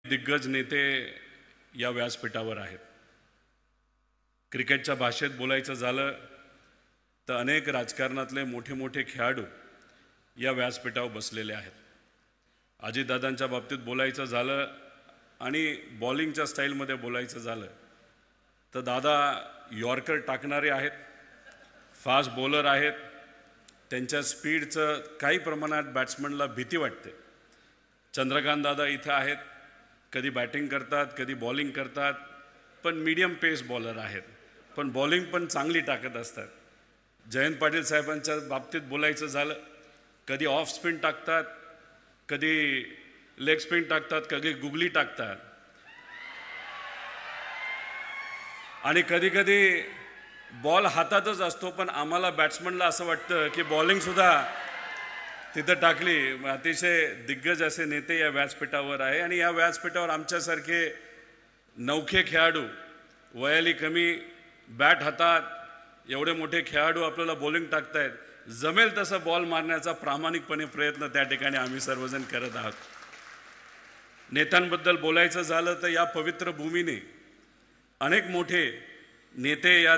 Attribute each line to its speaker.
Speaker 1: दिग्गज नेते या व्यासपीठावर आहेत। क्रिकेटच्या भाषेत बोलायचं झालं तर अनेक राजकारणातले मोठे मोठे खेळाडू या व्यासपीठावर बसलेले आहेत। अजितदादांच्या बाबतीत बोलायचं झालं आणि बॉलिंगच्या स्टाईलमध्ये बोलायचं झालं तर दादा यॉर्कर टाकणारे आहेत, फास्ट बॉलर आहेत। त्यांच्या स्पीडचं काही प्रमाणात बॅट्समनला भीती वाटते। चंद्रकांत दादा इथं आहेत, कधी बॅटिंग करतात कधी बॉलिंग करतात, पण मीडियम पेस बॉलर आहेत, पण बॉलिंग पण चांगली टाकत असतात। जयंत पाटील साहेबांच्या बाबतीत बोलायचं झालं कधी ऑफ स्पिन टाकतात, कधी लेग स्पिन टाकतात, कधी गुगली टाकतात आणि कधी कधी बॉल हातातच असतो, पण आम्हाला बॅट्समनला असं वाटतं की बॉलिंग सुद्धा तिथं टाकली। अतिशय दिग्गज असे नेते या व्यासपीठावर आहे आणि या व्यासपीठावर आमच्यासारखे नवखे खेळाडू, वयाली कमी, बॅट हातात एवढे मोठे खेळाडू आपल्याला बॉलिंग टाकतायत, जमेल तसं बॉल मारण्याचा प्रामाणिकपणे प्रयत्न त्या ठिकाणी आम्ही सर्वजण करत आहोत। नेत्यांबद्दल बोलायचं झालं तर या पवित्र भूमीने अनेक मोठे नेते या